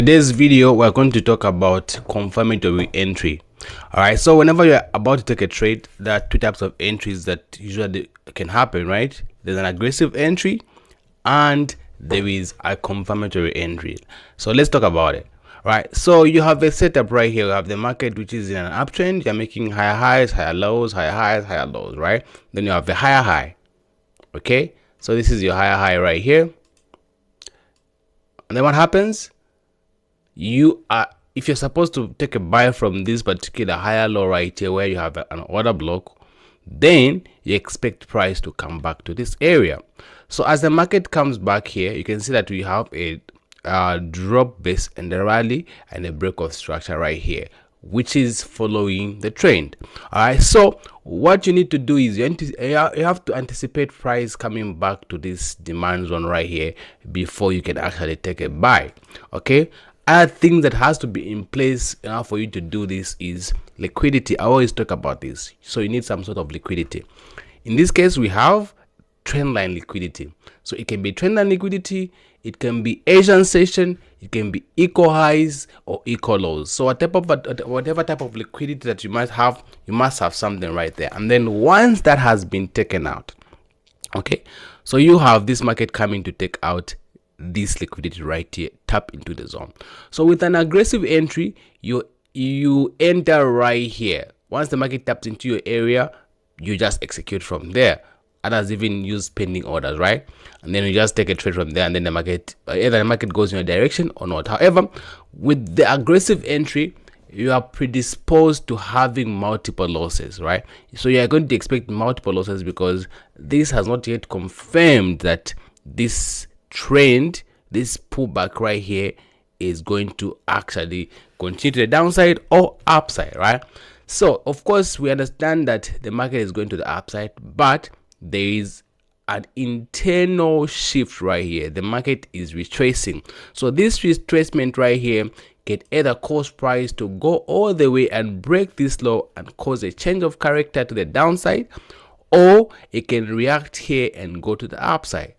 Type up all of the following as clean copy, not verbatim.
Today's video we're going to talk about confirmatory entry. All right, so whenever you're about to take a trade, there are two types of entries that usually can happen, right? There's an aggressive entry and there is a confirmatory entry. So let's talk about it. Right, so you have a setup right here. You have the market which is in an uptrend. You're making higher highs, higher lows, higher highs, higher lows, right? Then you have the higher high. Okay, so this is your higher high right here. And then what happens? If you're supposed to take a buy from this particular higher low right here where you have an order block, then you expect price to come back to this area. So as the market comes back here, you can see that we have a drop base and a rally and a break of structure right here, which is following the trend. All right, so what you need to do is you have to anticipate price coming back to this demand zone right here before you can actually take a buy. Okay, other thing that has to be in place for you to do this is liquidity. I always talk about this. So you need some sort of liquidity. In this case, we have trendline liquidity. So it can be trendline liquidity, it can be Asian session, it can be equal highs or equal lows. So whatever type of liquidity that you must have something right there. And then once that has been taken out, okay, so you have this market coming to take out this liquidity right here, tap into the zone. So with an aggressive entry, you enter right here. Once the market taps into your area, you just execute from there. Others even use pending orders, right? And then you just take a trade from there, and then the market, either the market goes in your direction or not. However, with the aggressive entry, you are predisposed to having multiple losses, right? So you are going to expect multiple losses because this has not yet confirmed that this trend, this pullback right here, is going to actually continue to the downside or upside, right? So of course we understand that the market is going to the upside, but there is an internal shift right here. The market is retracing. So this retracement right here can either cause price to go all the way and break this low and cause a change of character to the downside, or it can react here and go to the upside.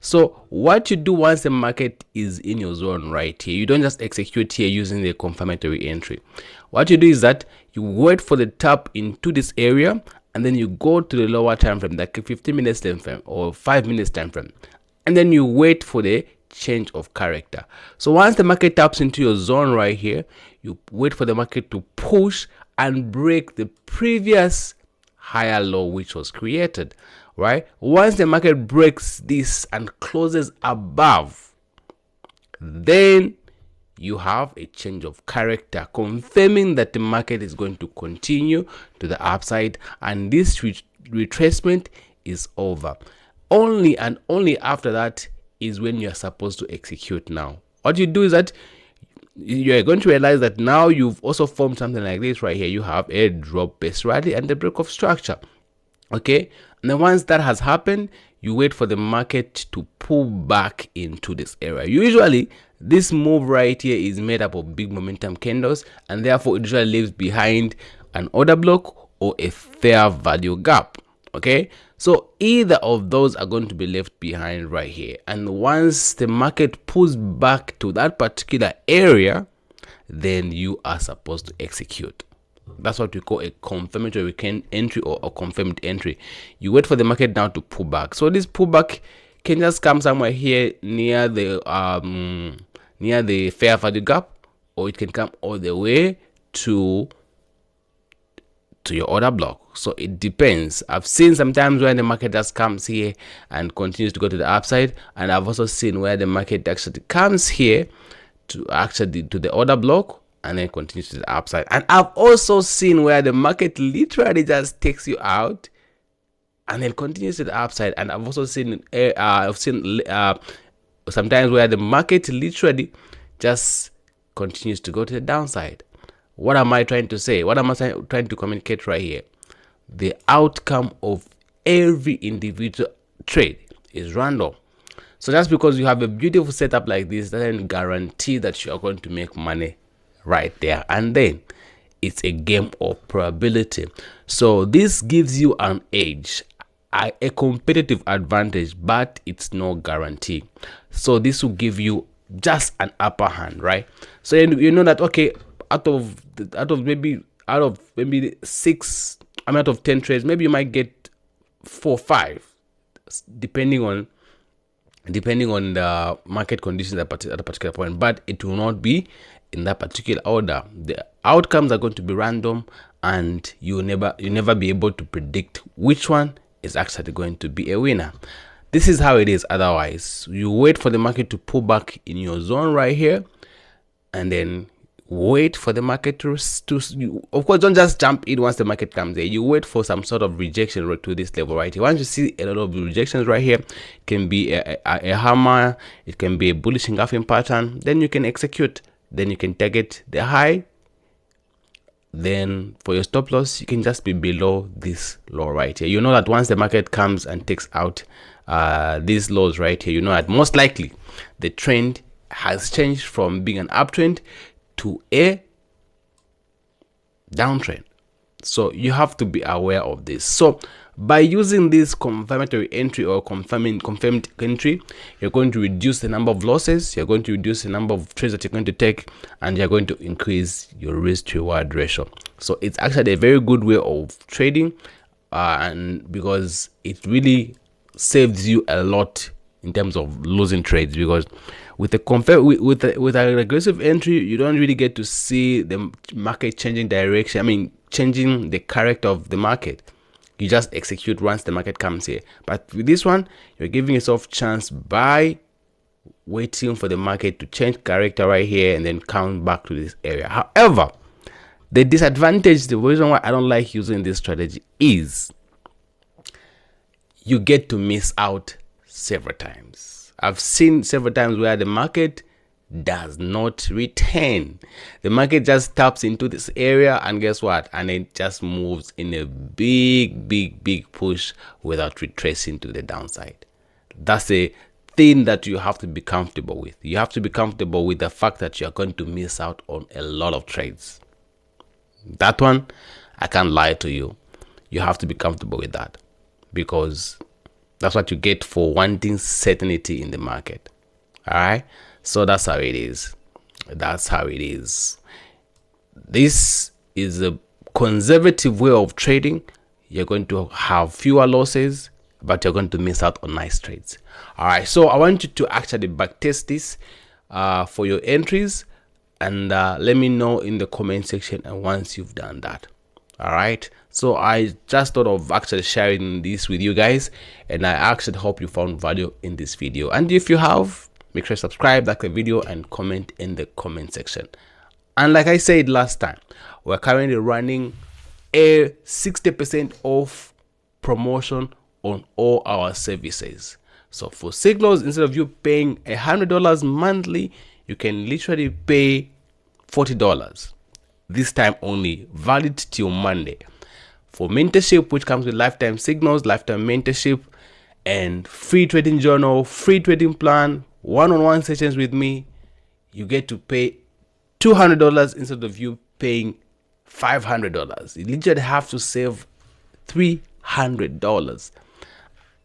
So what you do once the market is in your zone right here, you don't just execute here using the confirmatory entry. What you do is that you wait for the tap into this area, and then you go to the lower time frame, like a 15 minutes time frame or 5 minutes time frame, and then you wait for the change of character. So once the market taps into your zone right here, you wait for the market to push and break the previous higher low which was created, right? Once the market breaks this and closes above, then you have a change of character confirming that the market is going to continue to the upside, and this retracement is over. Only and only after that is when you're supposed to execute. Now what you do is that you're going to realize that now you've also formed something like this right here. You have a drop base rally and the break of structure. Okay, and then once that has happened, you wait for the market to pull back into this area. Usually this move right here is made up of big momentum candles, and therefore it usually leaves behind an order block or a fair value gap. Okay, so either of those are going to be left behind right here, and once the market pulls back to that particular area, then you are supposed to execute. That's what we call a confirmatory entry or a confirmed entry. You wait for the market now to pull back. So this pullback can just come somewhere here near the fair value gap, or it can come all the way to your order block. So it depends. I've seen sometimes where the market just comes here and continues to go to the upside, and I've also seen where the market actually comes here to the order block and then continues to the upside. And I've also seen where the market literally just takes you out and then continues to the upside. And I've also seen sometimes where the market literally just continues to go to the downside. What am I trying to say? What am I trying to communicate right here? The outcome of every individual trade is random. So just because you have a beautiful setup like this doesn't guarantee that you are going to make money right there and then. It's a game of probability. So this gives you an edge, a competitive advantage, but it's no guarantee. So this will give you just an upper hand, right? So you know that, okay, out of maybe 6, I mean, out of 10 trades, maybe you might get 4 or 5, depending on the market conditions at a particular point, but it will not be in that particular order. The outcomes are going to be random, and you never be able to predict which one is actually going to be a winner. This is how it is. Otherwise, you wait for the market to pull back in your zone right here, and then wait for the market to of course, don't just jump in once the market comes there. You wait for some sort of rejection to this level right here. Once you see a lot of rejections right here, it can be a hammer, it can be a bullish engulfing pattern, then you can execute. Then you can target the high. Then for your stop loss, you can just be below this low right here. You know that once the market comes and takes out these lows right here, you know that most likely the trend has changed from being an uptrend to a downtrend. So you have to be aware of this. So by using this confirmatory entry or confirmed entry, you're going to reduce the number of losses, you're going to reduce the number of trades that you're going to take, and you're going to increase your risk to reward ratio. So it's actually a very good way of trading, and because it really saves you a lot in terms of losing trades, because with an aggressive entry, you don't really get to see the market changing direction. I mean, changing the character of the market. You just execute once the market comes here. But with this one, you're giving yourself chance by waiting for the market to change character right here and then come back to this area. However, the disadvantage, the reason why I don't like using this strategy is you get to miss out several times. I've seen several times where the market does not return. The market just taps into this area, and guess what? And it just moves in a big push without retracing to the downside. That's a thing that you have to be comfortable with. You have to be comfortable with the fact that you're going to miss out on a lot of trades. That one, I can't lie to you. You have to be comfortable with that, because that's what you get for wanting certainty in the market. All right. So that's how it is. That's how it is. This is a conservative way of trading. You're going to have fewer losses, but you're going to miss out on nice trades. All right. So I want you to actually backtest this for your entries, and let me know in the comment section. And once you've done that, all right. So I just thought of actually sharing this with you guys, and I actually hope you found value in this video. And if you have, make sure to subscribe, like the video, and comment in the comment section. And like I said last time, we're currently running a 60% off promotion on all our services. So for signals, instead of you paying $100 monthly, you can literally pay $40. This time only, valid till Monday. For mentorship, which comes with lifetime signals, lifetime mentorship, and free trading journal, free trading plan, one-on-one sessions with me, you get to pay $200 instead of you paying $500. You literally have to save $300.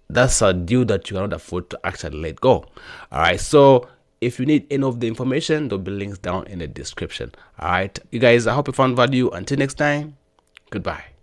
That's a deal that you cannot afford to actually let go. All right. So if you need any of the information, there'll be links down in the description. All right, you guys, I hope you found value. Until next time, goodbye.